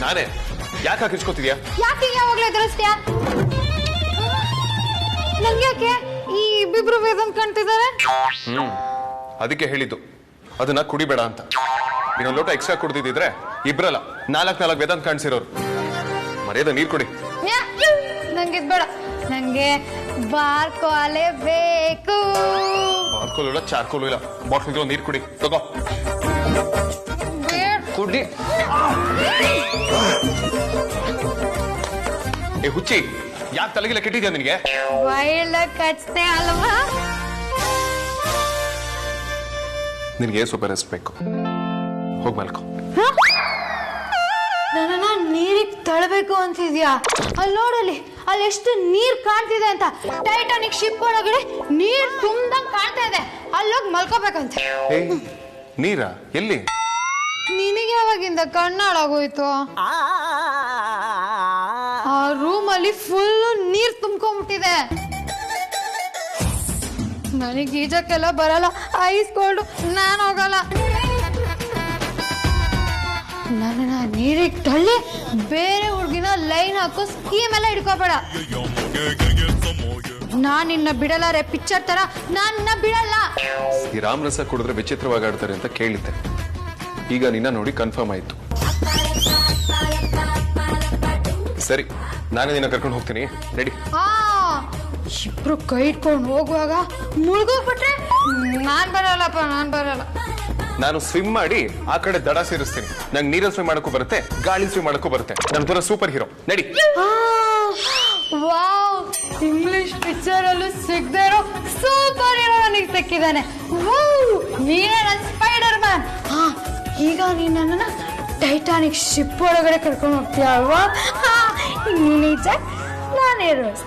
ನಾನೇ ಯಾಕೆ ಹಾಕಿಸ್ಕೊತಿದ್ಯಾ? ಯಾಕೆ ಯಾವಾಗ್ಲೂ ಎದುರಿಸ್ತೀಯಾ? ನಂಗ್ಯಾಕೆ ಈ ಇಬ್ಬಿಬ್ರು ವೇದನ್ ಕಾಣ್ತಿದ್ದಾರೆ? ಅದಕ್ಕೆ ಹೇಳಿದ್ದು ಅದನ್ನ ಕುಡಿಬೇಡ ಅಂತ. ಇನ್ನೊಂದು ಲೋಟ ಎಕ್ಸ್ಟ್ರಾ ಕುಡ್ದಿದ್ರೆ ಇಬ್ರಲ್ಲ 4 ವೇದಾಂತ ಕಾಣಿಸಿರೋರು. ಮರ್ಯಾದ ನೀರ್ ಕುಡಿ. ನಂಗೆ ಬೇಡ, ನಂಗೆ ಬಾರ್ಕೋಲೆ ಬೇಕು. ಬಾರ್ಕೋಲು ಇಲ್ಲ, ಚಾರ್ಕೋಲು ಇಲ್ಲ, ಬಾಟ್ಲಿಗೆ ನೀರ್ ಕುಡಿ ತಗೋ. ಕುಡಿ. ಏ ಹುಚ್ಚಿ, ಯಾಕೆ ತಲೆಗಿಲ್ಲ ಕೆಟ್ಟಿದ್ಯಾ ನಿನಗೆ? ವೈಲ್ಡ್ ಕಚ್ತೆ ಅಲ್ವಾ? ನಿನಗೆ ಸ್ವಲ್ಪ ರೆಸ್ಟ್ ಬೇಕು, ಹೋಗಿ ಮಲ್ಕೋ. ನನ್ನ ನೀರಿಗೆ ತಳ್ಳಬೇಕು ಅಂತಿದ್ಯಾ? ಅಲ್ಲಿ ನೋಡಲಿ, ಅಲ್ಲಿ ಎಷ್ಟು ನೀರ್ ಕಾಣ್ತಿದೆ ಅಂತ. ಟೈಟಾನಿಕ್ ಶಿಪ್ ಒಳಗಡೆ ನೀರ್ ತುಂಬ್ದಂಗ್ ಕಾಣ್ತಾ ಇದೆ. ಅಲ್ಲೋಗಿ ಮಲ್ಕೋಬೇಕಂತ. ನೀರಾ? ಎಲ್ಲಿ? ನಿನಗೆ ಯಾವಾಗಿಂದ ಕಣ್ಣಾಳಾಗೋಯ್ತು? ಆ ರೂಮ್ ಅಲ್ಲಿ ಫುಲ್ ನೀರ್ ತುಂಬ್ಕೊಂಡ್ಬಿಟ್ಟಿದೆ. ನನಗೆ ಈಜಕ್ಕೆಲ್ಲ ಬರಲ್ಲ, ಐಸ್ ಕೋಲ್ಡ್, ನಾನು ಹೋಗಲ್ಲ. ನನ್ನ ನೀರಿಗೆ ತಳ್ಳಿ ಬೇರೆ ಹುಡುಗಿನ ಲೈನ್ ಹಾಕೋ ಸ್ಕೀಮ್ ಎಲ್ಲ ಹಿಡ್ಕೋಬೇಡ. ನಾನ್ ನಿನ್ನ ಬಿಡಲಾರೆ, ಪಿಕ್ಚರ್ ತರ ನಾನ್ನ ಬಿಡಲ್ಲ. ಈ ರಾಮರಸ ಕುಡಿದ್ರೆ ವಿಚಿತ್ರವಾಗಿ ಆಡ್ತಾರೆ ಅಂತ ಕೇಳಿದ್ದೆ, ಈಗ ನಿನ್ನ ನೋಡಿ ಕನ್ಫರ್ಮ್ ಆಯ್ತು. ಸರಿ, ನಾನೇ ನಿನ್ನ ಕರ್ಕೊಂಡು ಹೋಗ್ತೀನಿ, ರೆಡಿ? ಇಬ್ರು ಕೈ ಇಟ್ಕೊಂಡು ಹೋಗುವಾಗ ಮುಳುಗೋಗ್ಬಿಟ್ರೆ ನಾನ್ ಬರಲ್ಲಪ್ಪ, ನಾನ್ ಬರಲ್ಲ. ನಾನು ಸ್ವಿಮ್ ಮಾಡಿ ಆ ಕಡೆ ದಡ ಸೇರಿಸ್ತೀನಿ. ನಂಗೆ ನೀರಲ್ಲಿ ಸ್ವಿಮ್ ಮಾಡಕ್ಕೂ ಬರುತ್ತೆ, ಗಾಳಿ ಸ್ವಿಮ್ ಮಾಡಕ್ಕೂ ಬರುತ್ತೆ. ನನ್ನ ತರ ಸೂಪರ್ ಹೀರೋ, ನಡಿ. ವಾವ್, ಇಂಗ್ಲಿಷ್ ಪಿಕ್ಚರ್ ಅಲ್ಲೂ ಸಿಗದೆ ಇರೋ ಸೂಪರ್ ಹೀರೋ ನನಗೆ ಸಿಕ್ಕಿದ್ದಾನೆ. ನೀನೇ ನನ್ನ ಸ್ಪೈಡರ್ ಮ್ಯಾನ್. ಈಗ ನೀನ್ ನನ್ನ ಟೈಟಾನಿಕ್ ಶಿಪ್ ಒಳಗಡೆ ಕರ್ಕೊಂಡು ಹೋಗ್ತೀಯ ಅಲ್ವಾ? ನಿಜ, ನಾನೇ ರೋಸ್.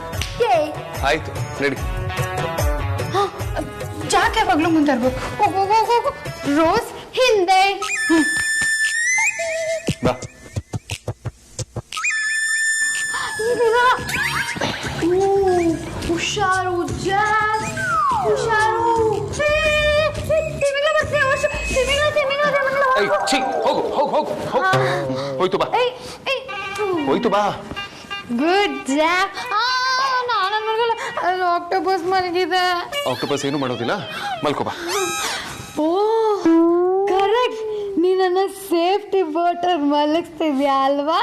ಆಯ್ತು, ನಡಿ. ಜಾಕ್ ಯಾವಾಗ್ಲೂ ಮುಂದೆ ಇರ್ಬೇಕು. ಹೋಗು, ರೋಸ್ ಹಿಂದೆ ಬಾ. ಹುಷಾರು ಜಾಕ್, ಹುಷಾರು. ಹೋಯ್ತು ಬಾ, ಹೋಯ್ತು ಬಾ. Good Jack. ನಾನು ಮಲಗಲ್ಲ, ಅಲ್ಲಿ ಆಕ್ಟೋಪಸ್ ಮಲಗಿದೆ. ಆಕ್ಟೋಪಸ್ ಏನು ಮಾಡೋದಿಲ್ಲ, ಮಲ್ಕೋ ಬಾ. ಓ ಕರೆಕ್ಟ್, ನೀ ನನ್ನ ಸೇಫ್ಟಿ ಬೋಟರ್ ಮಲಗಿಸ್ತಿದ್ಯಾ ಅಲ್ವಾ?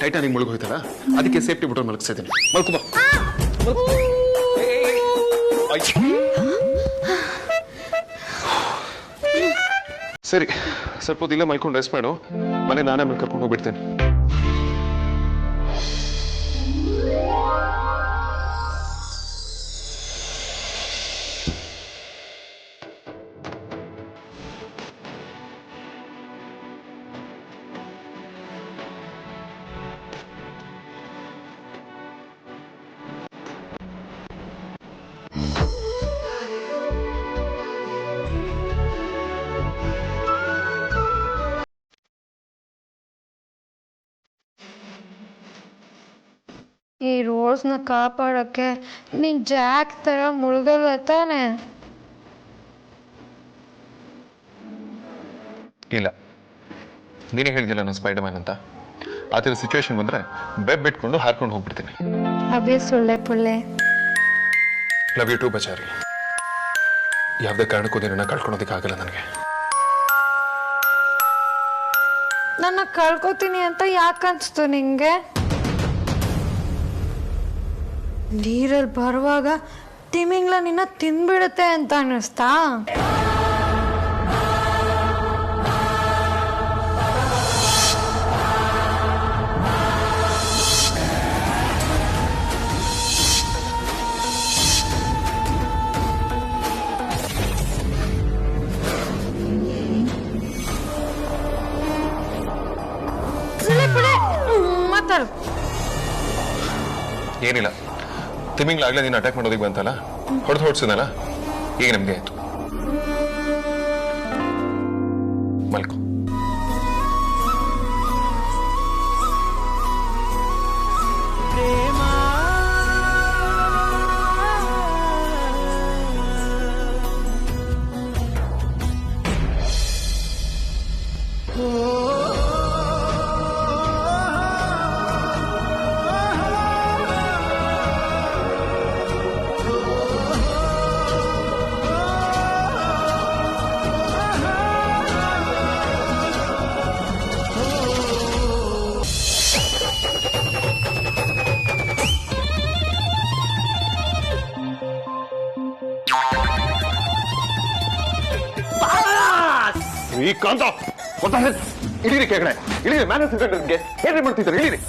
ಟೈಟಾನಿಕ್ ಮುಳುಗ್ ಹೋಯ್ತಲ್ಲ, ಅದಕ್ಕೆ ಸೇಫ್ಟಿ ಬೋಟರ್ ಮಲಗಿಸ್ತಾ ಇದ್ದೀನಿ. ಮಲ್ಕೋ ಬಾ. ಸರಿ, ಸ್ವಲ್ಪ ಹೊತ್ತಿಲ್ಲ ಮಲ್ಕೊಂಡು ರೆಸ್ಟ್ ಮಾಡು. ಮನೆ ನಾನೇ ಮೇಲೆ ಕರ್ಕೊಂಡು ಹೋಗ್ಬಿಡ್ತೇನೆ. ಈ ರೋಸ್ನ ಕಾಪಾಡಕ್ಕೆ ನೀನ್ ಜಾಕ್ ತರ ಮುಳುಗಲ್ಲ ತಾನೆ? ಇಲ್ಲ, ನೀನೇ ಹೇಳಿದಿಲ್ಲ ನಾನು ಸ್ಪೈಡರ್ ಮ್ಯಾನ್ ಅಂತ. ಆ ಥರ ಸಿಚುವೇಶನ್ ಬಂದ್ರೆ ಬೆಬ್ ಬಿಟ್ಕೊಂಡು ಹಾರ್ಕೊಂಡು ಹೋಗ್ಬಿಡ್ತೀನಿ. ಅಭಿ ಸುಳ್ಳೆ ಪುಳ್ಳೆ. ಲವ್ ಯು ಟು ಬಚಾರಿ. ಯಾವುದೇ ಕಾರಣಕ್ಕೂ ನಿನ್ನ ಕಳ್ಕೊಳೋದಕ್ಕಾಗಲ್ಲ ನನಗೆ. ನನ್ನ ಕಳ್ಕೊತೀನಿ ಅಂತ ಯಾಕನ್ಸ್ತು ನಿಂಗೆ? ನೀರಲ್ಲಿ ಬರುವಾಗ ತಿಮಿಂಗ್ಲ ನಿನ್ನ ತಿಂದ್ಬಿಡುತ್ತೆ ಅಂತ ಅನ್ನಿಸ್ತಾ? ಮಾತಾಡು. ಏನಿಲ್ಲ, ತಿಮಿಂಗ್ಲಾಗ್ಲೇ ನೀನು ಅಟ್ಯಾಕ್ ಮಾಡೋದಕ್ಕೆ ಬಂತಲ್ಲ, ಹೊಡ್ಸಿದಲ್ಲ, ಈಗ ನಮ್ಗೆ ಆಯ್ತು. ಮಲ್ಕೋ. ಶ್ರೀಕಾಂತ ಇಳಿರಿ ಕೆಳಗಡೆ ಇಳಿರಿ ಮ್ಯಾನೇಜರ್ಗೆ ಏನ್ರಿ ಮಾಡ್ತಿದ್ದಾರೆ ಇಳಿರಿ.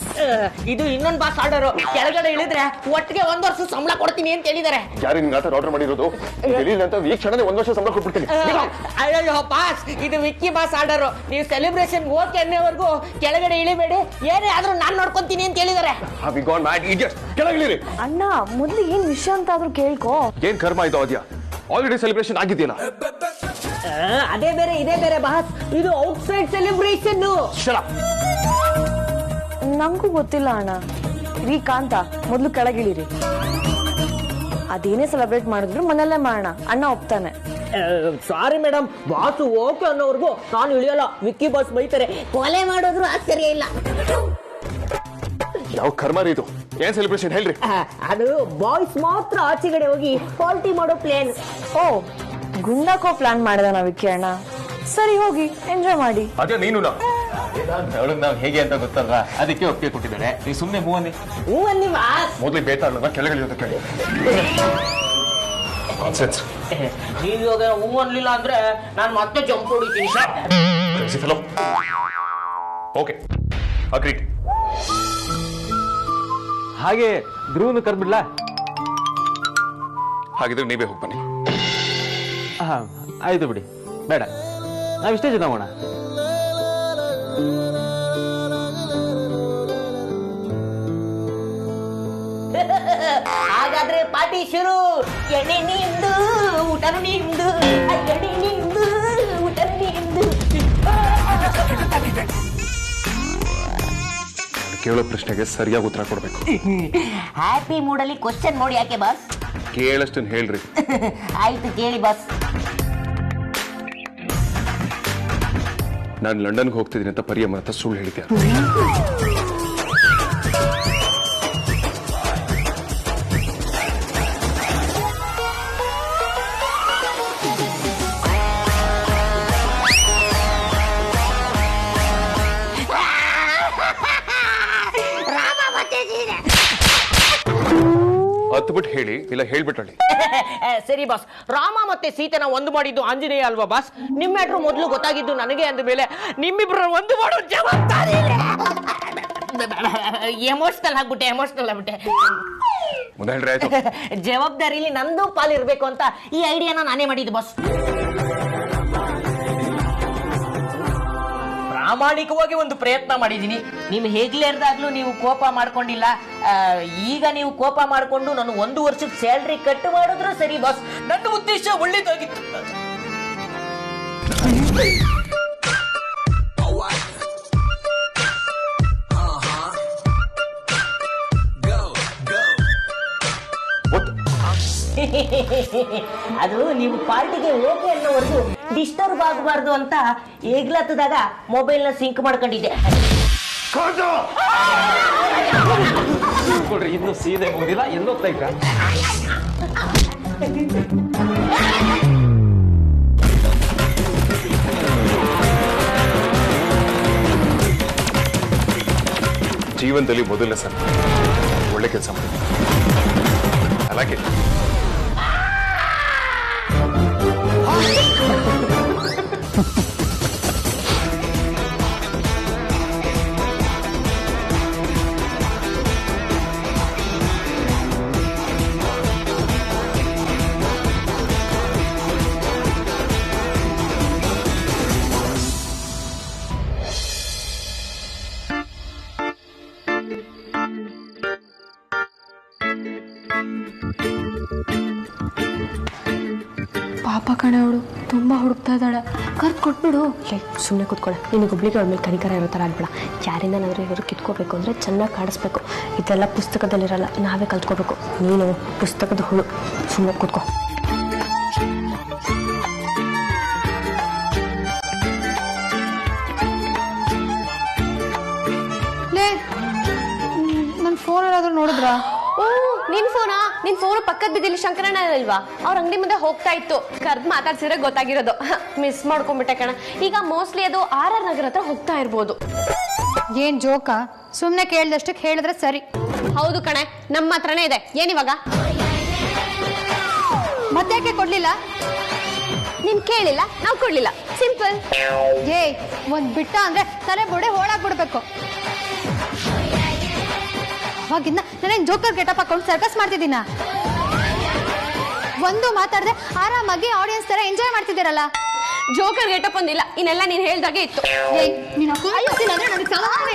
ಇದು ಇನ್ನೊಂದು ಬಾಸ್ ಆರ್ಡರ್. ಕೆಳಗಡೆ ಇಳಿದ್ರೆ ಒಟ್ಟಿಗೆ 1 ವರ್ಷ ಸಂಬಳ ಕೊಡ್ತೀನಿ ಅಂತ ಹೇಳಿದ್ದಾರೆ. ಯಾರು ನಿಮ್ಗೆ ಆತರ ಆರ್ಡರ್ ಮಾಡಿರೋದು? ಇಳಿಲ್ಲ ಅಂತ ಈ ಕ್ಷಣನೇ 1 ವರ್ಷ ಸಂಬಳ ಕೊಟ್ಬಿಡ್ತೀನಿ. ಅಯ್ಯೋ ಬಾಸ್, ಇದು ವಿಕ್ಕಿ ಬಾಸ್ ಆರ್ಡರ್. ನೀವು ಸೆಲೆಬ್ರೇಷನ್ ಓಕೆ ಅನ್ನೋವರೆಗೂ ಕೆಳಗಡೆ ಇಳಿಬೇಡಿ, ಏನೇ ಆದ್ರೂ ನಾನ್ ನೋಡ್ಕೊಂತೀನಿ ಅಂತ ಹೇಳಿದ್ದಾರೆ. ಕೆಳಗಿಳಿರಿ. ಅಣ್ಣ ಮೊದ್ಲು ಏನ್ ವಿಷಯ ಅಂತ ಆದ್ರೂ ಕೇಳ್ಕೊ. ಏನ್ ಕರ್ಮ ಇದು ಅದ್ಯಾ? ಆಲ್ರೆಡಿ ಸೆಲೆಬ್ರೇಷನ್ ಆಗಿದೆಯಲ್ಲ. ಅದೇ ಬೇರೆ ಇದೇ ಬೇರೆ ಬಾಸ್, ಇದು ಔಟ್ಸೈಡ್ ಸೆಲೆಬ್ರೇಷನ್. ನಂಗೂ ಗೊತ್ತಿಲ್ಲ ಅಣ್ಣ. ರೀ ಕಾಂತ, ಮೊದ್ಲು ಕೆಳಗಿಳಿರಿ. ಅದೇನೇ ಸೆಲೆಬ್ರೇಟ್ ಮಾಡಿದ್ರು ಮನೆಯಲ್ಲೇ ಮಾಡೋಣ, ಅಣ್ಣ ಒಪ್ತಾನೆ. ಸಾರಿ ಮೇಡಮ್, ಬಾಸ್ ಓಕೆ ಅನ್ನೋವರೆಗೂ ನಾನು ಇಳಿಯಲ್ಲ. ವಿಕ್ಕಿ ಬಾಸ್ ಬೈತಾರೆ, ಕೊಲೆ ಮಾಡೋದ್ರು ಆಶ್ಚರ್ಯ ಇಲ್ಲ. ಯಾವ ಕರ್ಮ ಇದು? ಏನ್ ಸೆಲೆಬ್ರೇಷನ್ ಹೇಳ್ರಿ. ಅದು ಬಾಯ್ಸ್ ಮಾತ್ರ ಆಚೆಗಡೆ ಹೋಗಿ ಪಾರ್ಟಿ ಮಾಡೋ ಪ್ಲಾನ್. ಓ, ಗುಂಡಾಕೋ ಪ್ಲಾನ್ ಮಾಡಿದ ವಿಕ್ಕಿ ಅಣ್ಣ. ಸರಿ, ಹೋಗಿ ಎಂಜಾಯ್ ಮಾಡಿ. ಅದೇ ನೀನು ನಾವು ಹೇಗೆ ಅಂತ ಗೊತ್ತಲ್ಲ, ಅದಕ್ಕೆ ಒಪ್ಪಿಗೆ ಕೊಟ್ಟಿದ್ದಾರೆ. ನೀವು ಸುಮ್ಮನೆ ಮೂವನ್ನಿ ಹೂವನ್ನಿ ಬಾಸ್. ಮೊದಲೇ ಬೇತಾಳ ಕೆಳಗಿಳಿಯೋದು ಕೇಳಿ. ನೀವು ಇವಾಗ ಹೂ ಅನ್ಲಿಲ್ಲ ಅಂದ್ರೆ ನಾನು ಮತ್ತೆ ಜಂಪ್ ಹೊಡಿತೀನಿ ಸರ್. Okay, agreed. ಹಾಗೆ ಧ್ರುವನು ಕರ್ಬಿಡ್ಲಾ? ಹಾಗಿದ್ರೆ ನೀವೇ ಹೋಗಿ ಬನ್ನಿ. ಆಯ್ತು ಬಿಡಿ, ಬೇಡ, ನಾವಿಷ್ಟೇ ಜನ ಹೋಗೋಣ. ಹಾಗಾದ್ರೆ ಪಾರ್ಟಿ ಶುರು. ಎಣ್ಣೆ ನಿಂದು ಊಟನು ನಿಂದು, ಎಣ್ಣೆ ನಿಂದು ಊಟನು ನಿಂದು. ಕೇಳೋ ಪ್ರಶ್ನೆಗೆ ಸರಿಯಾಗಿ ಉತ್ತರ ಕೊಡ್ಬೇಕು. ಹ್ಯಾಪಿ ಮೂಡಲ್ಲಿ ಕ್ವಶನ್ ನೋಡಿ ಯಾಕೆ ಬಾಸ್? ಕೇಳಷ್ಟನ್ ಹೇಳ್ರಿ. ಆಯ್ತು ಕೇಳಿ ಬಾಸ್. ನಾನು ಲಂಡನ್ಗೆ ಹೋಗ್ತಿದ್ದೀನಿ ಅಂತ ಪರಿಯಮ್ಮ ಹತ್ರ ಸುಳ್ಳು ಹೇಳಿದ್ದೆ. ಹತ್ಬಿಟ್ಟು ಹೇಳಿ, ಇಲ್ಲ ಹೇಳ್ಬಿಟ್ಟಳಿ. ಸರಿ ಬಾಸ್. ರಾಮ ಮತ್ತೆ ಸೀತೆನ ಒಂದು ಮಾಡಿದ್ದು ಆಂಜನೇಯ ಅಲ್ವಾ ಬಾಸ್? ನಿಮ್ಮ ಮ್ಯಾಟ್ರು ಮೊದಲು ಗೊತ್ತಾಗಿದ್ದು ನನಗೆ ಅಂದ ಮೇಲೆ ನಿಮ್ಮಿಬ್ರ ಒಂದು ಮಾಡೋ ಜವಾಬ್ದಾರಿ. ಎಮೋಷನಲ್ ಆಗ್ಬಿಟ್ಟೆ. ಮುಂದೆ ಹೇಳ್ರಿ. ಆಯ್ತು, ಜವಾಬ್ದಾರಿಲಿ ನಂದು ಪಾಲಿರ್ಬೇಕು ಅಂತ ಈ ಐಡಿಯಾನ ನಾನೇ ಮಾಡಿದ್ದು ಬಾಸ್. ಪ್ರಾಮಾಣಿಕವಾಗಿ ಒಂದು ಪ್ರಯತ್ನ ಮಾಡಿದ್ದೀನಿ. ನೀವು ಹೇಗ್ಲೇರ್ದಾಗ್ಲೂ ನೀವು ಕೋಪ ಮಾಡ್ಕೊಂಡಿಲ್ಲ. ಈಗ ನೀವು ಕೋಪ ಮಾಡ್ಕೊಂಡು ನಾನು 1 ವರ್ಷದ ಸ್ಯಾಲ್ರಿ ಕಟ್ ಮಾಡಿದ್ರು ಸರಿ ಬಾಸ್. ನನ್ನ ಉದ್ದೇಶ ಒಳ್ಳೇದಾಗಿತ್ತು. ಅದು ನೀವು ಪಾರ್ಟಿಗೆ ಓಕೆ ಅನ್ನೋವರೆಗೂ ಡಿಸ್ಟರ್ಬ್ ಆಗಬಾರ್ದು ಅಂತ ಏಗ್ಲತ್ತದಾಗ ಮೊಬೈಲ್ನ ಸಿಂಕ್ ಮಾಡ್ಕೊಂಡಿದ್ದೆ. ಇನ್ನು ಸೀದೆ ಹೋಗಿಲ್ಲ, ಎಲ್ಲೋಗ್ತಾ ಇದ್ದ? ಜೀವನದಲ್ಲಿ ಮೊದಲನೇ ಸಲ ಒಳ್ಳೆ ಕೆಲಸ ಮಾಡಿದ್ದೆ. అలాగే ಪಾಪ ಕಣೆ, ಅವಳು ತುಂಬ ಹುಡುಕ್ತಾ ಇದ್ದಾಳೆ. ಕರ್ದು ಕೊಟ್ಬಿಡು. ಸುಮ್ಮನೆ ಕೂತ್ಕೊಳ್ಳೆ. ನಿನಗೊಬ್ಳಿಗೆ ಅವಳ ಮೇಲೆ ಕನಿಕರ ಇರೋ ಥರ ಆಗ್ಬೇಡ. ಯಾರಿಂದನಾದ್ರೂ ಇವರು ಕಿತ್ಕೋಬೇಕು ಅಂದರೆ ಚೆನ್ನಾಗಿ ಕಾಡಿಸ್ಬೇಕು. ಇದೆಲ್ಲ ಪುಸ್ತಕದಲ್ಲಿರಲ್ಲ, ನಾವೇ ಕಲ್ತ್ಕೋಬೇಕು. ನೀನು ಪುಸ್ತಕದ ಹುಳು, ಸುಮ್ಮನೆ ಕೂತ್ಕೋ. ನನ್ನ ಫೋನ್ ಏನಾದರೂ ನೋಡಿದ್ರಾ? ಓ, ನಿನ್ ಫೋನು ಪಕ್ಕದ ಬಿದ್ದಿಲ್ಲಿ ಶಂಕರಣ್ಣ ಅಲ್ವಾ, ಅವ್ರ ಅಂಗಡಿ ಮುಂದೆ ಹೋಗ್ತಾ ಇತ್ತು. ಕರ್ದ್ ಮಾತಾಡ್ಸಿದ್ರೆ ಗೊತ್ತಾಗಿರೋದು. ಮಿಸ್ ಮಾಡ್ಕೊಂಡ್ಬಿಟ್ಟೆ ಕಣ. ಈಗ ಮೋಸ್ಟ್ಲಿ ಅದು RR ನಗರ ಹತ್ರ ಹೋಗ್ತಾ ಇರ್ಬೋದು. ಏನ್ ಜೋಕ? ಸುಮ್ಮನೆ ಕೇಳ್ದಷ್ಟಕ್ಕೆ ಹೇಳಿದ್ರೆ ಸರಿ. ಹೌದು ಕಣೆ, ನಮ್ಮ ಹತ್ರನೇ ಇದೆ. ಏನಿವಾಗ ಮತ್ತೆ ಯಾಕೆ ಕೊಡ್ಲಿಲ್ಲ? ನೀನ್ ಕೇಳಿಲ್ಲ ನಾವು ಕೊಡ್ಲಿಲ್ಲ, ಸಿಂಪಲ್. ಏಯ್ ಒಂದ್ ಬಿಟ್ಟ ಅಂದ್ರೆ ತಲೆ ಬುಡೆ ಹೋಳಾಗ್ಬಿಡ್ಬೇಕು. ಅವಾಗಿಂದ ನಾನೇನ್ ಜೋಕರ್ ಗೆಟಪ್ ಹಾಕೊಂಡು ಸರ್ಕಸ್ ಮಾಡ್ತಿದ್ದೀನ? ಒಂದು ಮಾತಾಡದೆ ಆರಾಮಾಗಿ ಆಡಿಯನ್ಸ್ ತರ ಎಂಜಾಯ್ ಮಾಡ್ತಿದ್ದೀರಲ್ಲ. ಜೋಕರ್ ಗೆಟಪ್ ಒಂದಿಲ್ಲ, ಇನ್ನೆಲ್ಲ ನೀನ್ ಹೇಳ್ದಾಗೆ ಇತ್ತು. ಏಯ್ ನೀನು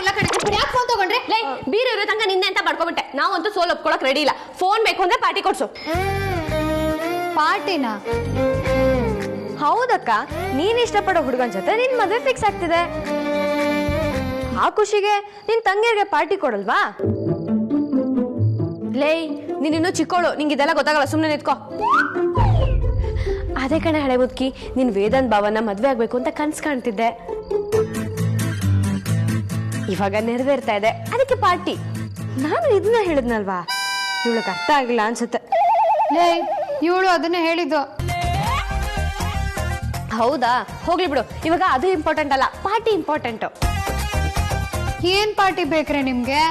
ಎಲ್ಲ ಕಡೆ ಯಾಕೆ ಫೋನ್ ತಗೊಂಡ್ರೆ? ಲೈ ಬೀರು ಇರೋ ತನಕ ನಿನ್ನೆ ಅಂತ ಪಡ್ಕೊಬಿಟ್ಟೆ. ನಾವಂತೂ ಸೋಲ್ ಒಪ್ಕೊಳಕ್ ರೆಡಿ ಇಲ್ಲ. ಫೋನ್ ಬೇಕು ಅಂದ್ರೆ ಪಾರ್ಟಿ ಕೊಡ್ಸು. ಪಾರ್ಟಿನ? ಹೌದಕ್ಕ, ನೀನ್ ಇಷ್ಟಪಡೋ ಹುಡುಗನ್ ಜೊತೆ ನಿನ್ ಮದುವೆ ಫಿಕ್ಸ್ ಆಗ್ತಿದೆ. ಆ ಖುಷಿಗೆ ನಿನ್ ತಂಗಿಯರ್ಗೆ ಪಾರ್ಟಿ ಕೊಡಲ್ವಾ? ಲೇ ನೀನಿನ್ನೂ ಚಿಕ್ಕೋಳು, ನಿಂಗೆ ಇದೆಲ್ಲ ಗೊತ್ತಾಗಲ್ಲ, ಸುಮ್ಮನೆ ನಿಂತ್ಕೋ. ಅದೇ ಕಣೆ ಹಳೆ ಮುದ್ಕಿ, ನೀನ್ ವೇದಾಂತ್ ಭಾವನ ಮದ್ವೆ ಆಗ್ಬೇಕು ಅಂತ ಕನ್ಸ್ ಕಾಣ್ತಿದ್ದೆ. ಇವಾಗ ನೆರವೇರ್ತಾ ಇದೆ, ಅದಕ್ಕೆ ಪಾರ್ಟಿ. ನಾನು ಇದನ್ನ ಹೇಳಿದ್ನಲ್ವಾ, ಇವಳಿಗೆ ಅರ್ಥ ಆಗಿಲ್ಲ ಅನ್ಸುತ್ತೆ. ಲೇ ಇವಳು ಅದನ್ನೇ ಹೇಳಿದ್ದು. ಹೌದಾ, ಹೋಗ್ಲಿ ಬಿಡು. ಇವಾಗ ಅದು ಇಂಪಾರ್ಟೆಂಟ್ ಅಲ್ಲ, ಪಾರ್ಟಿ ಇಂಪಾರ್ಟೆಂಟ್. ಏನ್ ಪಾರ್ಟಿ ಬೇಕ್ರೆ ನಿಮ್ಗೆ?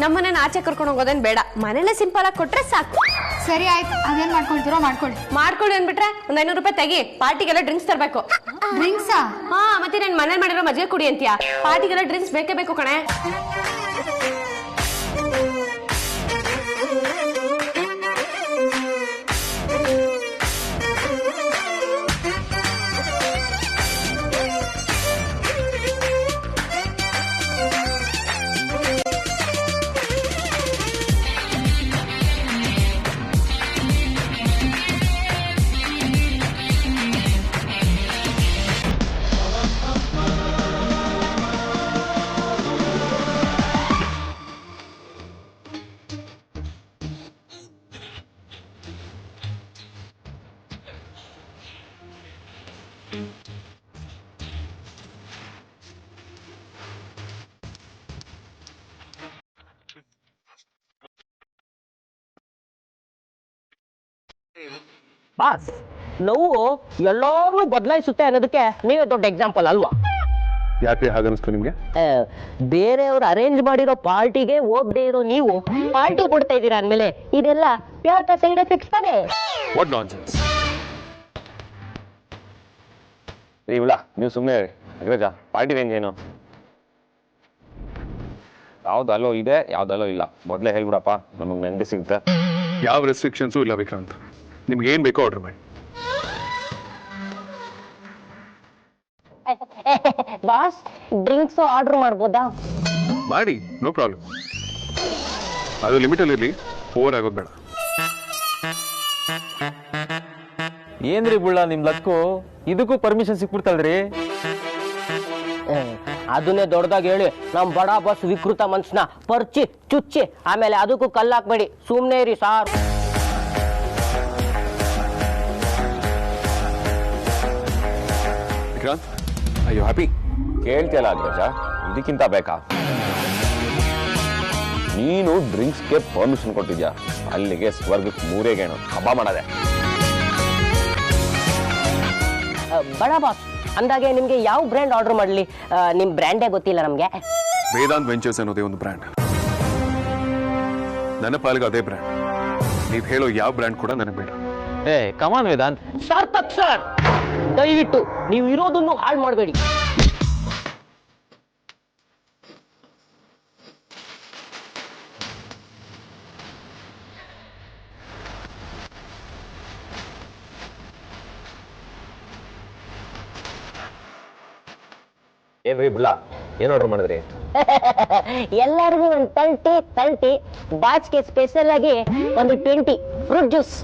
ನಮ್ಮನ್ನ ಆಚೆ ಕರ್ಕೊಂಡು ಹೋಗೋದೇನ್ ಬೇಡ, ಮನೇಲೆ ಸಿಂಪಲ್ ಆಗಿ ಕೊಟ್ರೆ ಸಾಕು. ಸರಿ ಆಯ್ತು, ಅದೇನ್ ಮಾಡ್ಕೊಳ್ತೀರೋ ಮಾಡ್ಕೊಳ್ಳಿ ಅನ್ಬಿಟ್ರೆ ಒಂದ್ 500 ರೂಪಾಯಿ ತೆಗಿ. ಪಾರ್ಟಿಗೆಲ್ಲ ಡ್ರಿಂಕ್ಸ್ ತರಬೇಕು. ಡ್ರಿಂಕ್ಸಾ? ಹಾ, ಮತ್ತೆ ನನ್ ಮನೇಲಿ ಮಾಡಿರೋ ಮಜ್ಜಿಗೆ ಕುಡಿ ಅಂತೀಯ? ಪಾರ್ಟಿಗೆಲ್ಲ ಡ್ರಿಂಕ್ಸ್ ಬೇಕೇ ಬೇಕು ಕಣೆ. ಬಾಸ್, ನೋವು ಎಲ್ಲರೂ ಬದಲಾಯಿಸುತ್ತೆ ಅನ್ನೋದಕ್ಕೆ ನೀವೇ ದೊಡ್ಡ ಎಕ್ಸಾಂಪಲ್ ಅಲ್ವಾ? ಯಾಕೆ ಹಾಗನ್ನಿಸ್ತು ನಿಮ್ಗೆ? ಬೇರೆಯವ್ರು ಅರೇಂಜ್ ಮಾಡಿರೋ ಪಾರ್ಟಿಗೆ ಹೋಗದೆ ಇರೋ ನೀವು ಪಾರ್ಟಿ ಕೊಡ್ತಾ ಇದ್ದೀರಾ ಅಂದ್ಮೇಲೆ ಇದೆಲ್ಲ ಪ್ಯಾಟ ಸೈಡ್ ಎಫೆಕ್ಟ್ಸ್ ತಾನೆ. What nonsense. ಇವಳ ನೀವು ಸುಮ್ಮನೆ ಅಗ್ರಜ, ಪಾರ್ಟಿ ರೇಂಜ್ ಏನು? ಯಾವ್ದಲ್ಲೋ ಇದೆ, ಯಾವ್ದಲ್ಲೋ ಇಲ್ಲ. ಮೊದಲೇ ಹೇಳ್ಬಿಡಪ್ಪ, ನಮಗೆ ನೆಮ್ಮದಿ ಸಿಗುತ್ತೆ. ಯಾವ ರೆಸ್ಟ್ರಿಕ್ಷನ್ಸು ಇಲ್ಲ ವಿಕ್ರಾಂತ್, ನಿಮ್ಗೆ ಏನ್ ಬೇಕೋ ಆರ್ಡರ್ ಮಾಡಿ. ಬಾಸ್, ಡ್ರಿಂಕ್ಸ್ ಆರ್ಡರ್ ಮಾಡ್ಬೋದಾ? ಮಾಡಿ, ನೋ ಪ್ರಾಬ್ಲಮ್. ಅದು ಲಿಮಿಟಲ್ಲಿ ಇರಲಿ, ಓವರ್ ಆಗೋದು ಬೇಡ. ಏನ್ರಿ ಬುಳ್ಳ ನಿಮ್ ಲಕ್ಕು, ಇದಕ್ಕೂ ಪರ್ಮಿಷನ್ ಸಿಕ್ಬಿಡ್ತಲ್ರಿ? ಅದನ್ನೇ ದೊಡ್ಡದಾಗಿ ಹೇಳಿ ನಮ್ ಬಡ ಬಾಸ್ ವಿಕೃತ ಮನ್ಸನ್ನ ಪರ್ಚಿ ಚುಚ್ಚಿ ಆಮೇಲೆ ಅದಕ್ಕೂ ಕಲ್ಲಾಕ್ಬೇಡಿ. ಸುಮ್ನೆ ಇರಿ ಸಾರ್. ವಿಕ್ರಾಂತ್, ಅಯ್ಯೋ ಹ್ಯಾಪಿ. ಕೇಳ್ತಿಯಲ್ಲ ಅಗ್ರಜ, ಇದಕ್ಕಿಂತ ಬೇಕಾ? ನೀನು ಡ್ರಿಂಕ್ಸ್ಗೆ ಪರ್ಮಿಷನ್ ಕೊಟ್ಟಿದ್ಯಾ, ಅಲ್ಲಿಗೆ ಸ್ವರ್ಗಕ್ಕೆ 3 ಗೇಣು ಹಬ್ಬ ಮಾಡದೆ. ಬಡ ಬಾಸ್ ಅಂದಾಗೆ ನಿಮ್ಗೆ ಯಾವ ಬ್ರ್ಯಾಂಡ್ ಆರ್ಡರ್ ಮಾಡ್ಲಿ? ನಿಮ್ ಬ್ರ್ಯಾಂಡೇ ಗೊತ್ತಿಲ್ಲ ನಮ್ಗೆ. ವೇದಾಂತ್ ವೆಂಚರ್ಸ್ ಅನ್ನೋದೇ ಒಂದು ಬ್ರ್ಯಾಂಡ್, ನನ್ನ ಪಾಲಿಗೆ ಅದೇ ಬ್ರ್ಯಾಂಡ್. ನೀವ್ ಹೇಳೋ ಯಾವ ಬ್ರ್ಯಾಂಡ್ ಕೂಡ ನನಗೆ ಬೇಡ. ಕಮಾನ್ ವೇದಾಂತ್. ಸಾರ್ಥಕ್ ಸರ್, ದಯವಿಟ್ಟು ನೀವು ಇರೋದನ್ನು ಹಾಳು ಮಾಡಬೇಡಿ. ಏನ್ರಿ ಬುಳ್ಳ, ಏನ್ ಆರ್ಡರ್ ಮಾಡಿದ್ರಿ? ಎಲ್ಲರಿಗೂ ಒಂದು 30 ಬಾಚ್ಗೆ ಸ್ಪೆಷಲ್ ಆಗಿ ಒಂದು 20 ಫ್ರೂಟ್ ಜ್ಯೂಸ್.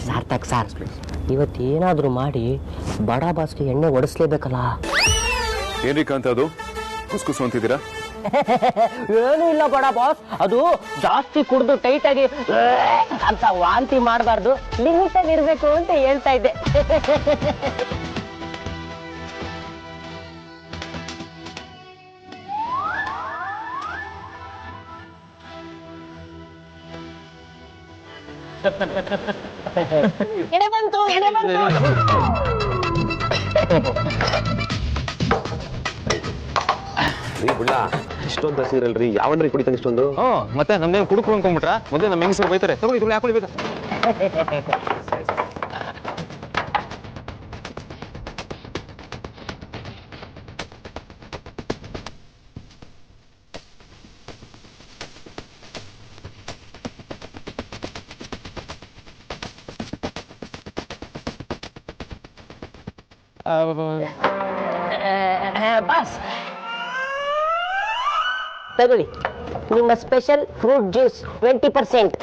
ಸಾರ್ಥಕ್ ಸರ್, ಇವತ್ತೇನಾದ್ರೂ ಮಾಡಿ ಬಡ ಬಾಸ್ಗೆ ಎಣ್ಣೆ ಒಡಿಸ್ಲೇಬೇಕಲ್ಲ. ಏನ್ರಿ ಕಾಂತ, ಅದು ಕುಸ್ಕುಸು ಅಂತಿದ್ದೀರಾ? ಏನು ಇಲ್ಲ ಬಡ ಬಾಸ್, ಅದು ಜಾಸ್ತಿ ಕುಡ್ದು ಟೈಟ್ ಆಗಿ ಅಂತ ವಾಂತಿ ಮಾಡಬಾರ್ದು, ಲಿಮಿಟ್ ಆಗಿ ಇರ್ಬೇಕು ಅಂತ ಹೇಳ್ತಾ ಇದ್ದೆ. ಎಡೆ ಬಂತು. ಬಿಡ್ಲ ಇಷ್ಟೊಂದು ಹಸಿರಲ್ರಿ ಯಾವನ್ರಿ ಕುಡಿತಾನೆ ಇಷ್ಟೊಂದು? ಮತ್ತೆ ನಮ್ದೇನು ಕುಡುಕ್ರು ಅನ್ಕೊಂಡ್ಬಿಟ್ರ ಮೊದಲೇ ನಮ್ಮ ಹೆಂಗಸರು ಬೈತಾರೆ. ತಗೊಳ್ಳಿ ತುಳಿ ಹಾಕೊಳ್ಳಿ ಬೇಗ. ಬಾಸ್ ತಗೊಳ್ಳಿ ನಿಮ್ಮ special fruit juice 20%.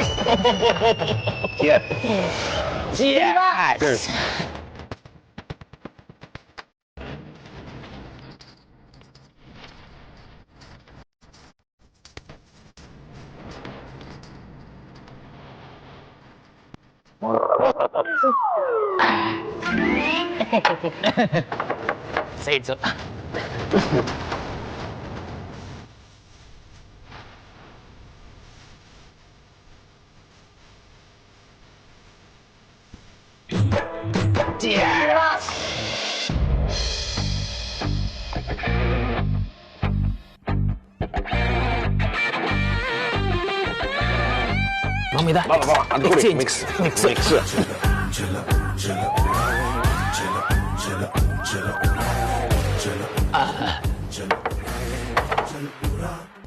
Side sir. Mix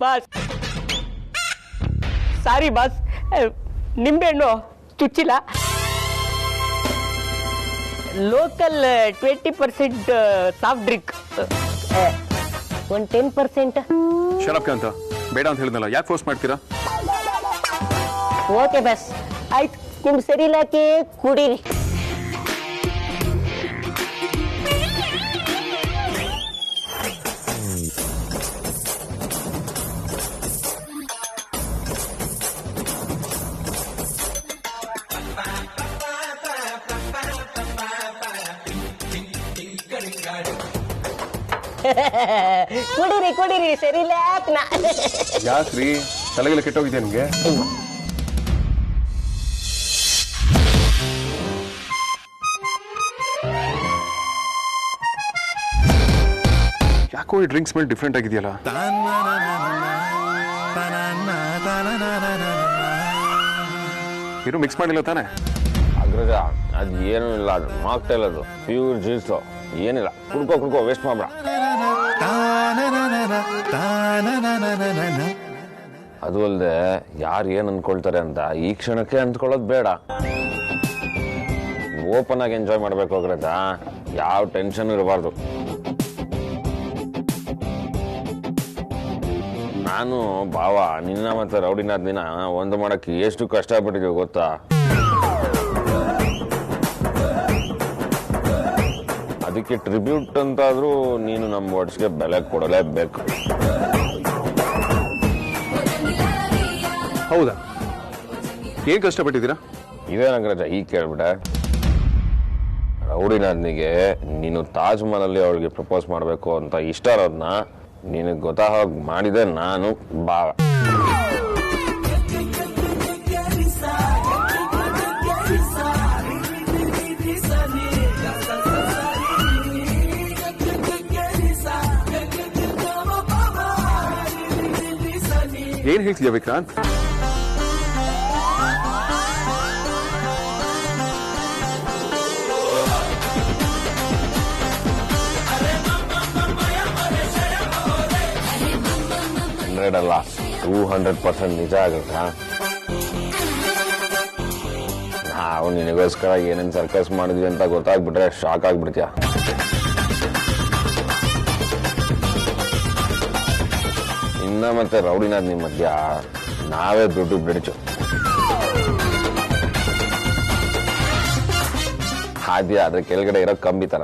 boss sorry boss, ನಿಂಬೆಹಣ್ಣು ಚುಚ್ಚಿಲ್ಲ. ಲೋಕಲ್ 20% ಸಾಫ್ಟ್ ಡ್ರಿಂಕ್, ಒಂದು 10%. ಶರಪ್ಕ ಅಂತ ಬೇಡ ಅಂತ ಹೇಳಿದ್ನಲ್ಲ, ಯಾಕೆ ಫೋರ್ಸ್ ಮಾಡ್ತೀರಾ? ಓಕೆ ಬಸ್ ಆಯ್ತು, ನಿಮ್ಗೆ ಸರಿ ಇಲ್ಲಕ್ಕೆ ಕುಡೀರಿ. ಕುಡೀರಿ ಕುಡೀರಿ, ಸರಿ ಇಲ್ಲ ಯಾಕ್ರಿ ತಲೆಗೆಲ್ಲ ಕೆಟ್ಟೋಗಿದ್ಯಾ ನಿಮ್ಗೆ? ಯಾಕೋ ಈ ಡ್ರಿಂಕ್ಸ್ ಮೇಲೆ ಡಿಫ್ರೆಂಟ್ ಆಗಿದೆಯಲ್ಲ? ಇನ್ನು ಮಿಕ್ಸ್ ಮಾಡಿಲ್ಲ ತಾನೆ? ಅಗ್ರಜ ಅದು ಏನೂ ಇಲ್ಲ, ಅದು ಮಾಕ್ಟೇಲ್, ಅದು ಪ್ಯೂರ್ ಜ್ಯೂಸು, ಏನಿಲ್ಲ. ಕುಡ್ಕೋ ವೇಸ್ಟ್ ಮಾಡ್ಬೇಡ. ಅದು ಅಲ್ಲದೆ ಯಾರು ಏನು ಅನ್ಕೊಳ್ತಾರೆ ಅಂತ ಈ ಕ್ಷಣಕ್ಕೆ ಅಂದ್ಕೊಳ್ಳೋದು ಬೇಡ. ಓಪನ್ ಆಗಿ ಎಂಜಾಯ್ ಮಾಡ್ಬೇಕು ಅಗ್ರಜ, ಯಾವ ಟೆನ್ಷನ್ ಇರಬಾರ್ದು. ನಾನು ಭಾವ ನಿನ್ನ ಮತ್ತೆ ರೌಡಿನಾಥ್ ದಿನ ಒಂದು ಮಾಡಕ್ಕೆ ಎಷ್ಟು ಕಷ್ಟಪಟ್ಟಿದ್ದೀವಿ ಗೊತ್ತಾ? ಅದಕ್ಕೆ ಟ್ರಿಬ್ಯೂಟ್ ಅಂತಾದ್ರೂ ನೀನು ನಮ್ಮ ವರ್ಡ್ಸ್ಗೆ ಬೆಲೆ ಕೊಡಲೇಬೇಕು. ಹೌದಾ? ಏನ್ ಕಷ್ಟಪಟ್ಟಿದ್ದೀರಾ? ಇದೇನಾಗ್ರಜ ಈಗ ಕೇಳ್ಬಿಟ್ಟೆ? ರೌಡಿನಾಥ್ನಿಗೆ ನೀನು ತಾಜ್ ಮಹಲಲ್ಲಿ ಅವಳಿಗೆ ಪ್ರಪೋಸ್ ಮಾಡಬೇಕು ಅಂತ ಇಷ್ಟ ಇರೋದನ್ನ ನಿನಗೆ ಗೊತ್ತಾಗ ಮಾಡಿದೆ ನಾನು, ಭಾವ. ಏನ್ ಹೇಳ್ತಿದ್ಯಾ ವಿಕ್ರಾಂತ್? ಅಲ್ಲ 200% ನಿಜ ಆಗುತ್ತಾ? ನಾವು ನಿನಗೋಸ್ಕರ ಏನೇನು ಸರ್ಕಸ್ ಮಾಡಿದ್ವಿ ಅಂತ ಗೊತ್ತಾಗ್ಬಿಟ್ರೆ ಶಾಕ್ ಆಗ್ಬಿಡ್ತೀಯ. ಇನ್ನ ಮತ್ತೆ ರೌಡಿನಾಥ್ ನಿಮ್ಮ ಮಧ್ಯ ನಾವೇ ದುಡ್ಡು ಬಿಡಿಚು. ಹಾದ್ಯ ಅದ್ರ ಕೆಳಗಡೆ ಇರೋ ಕಂಬಿ ತರ.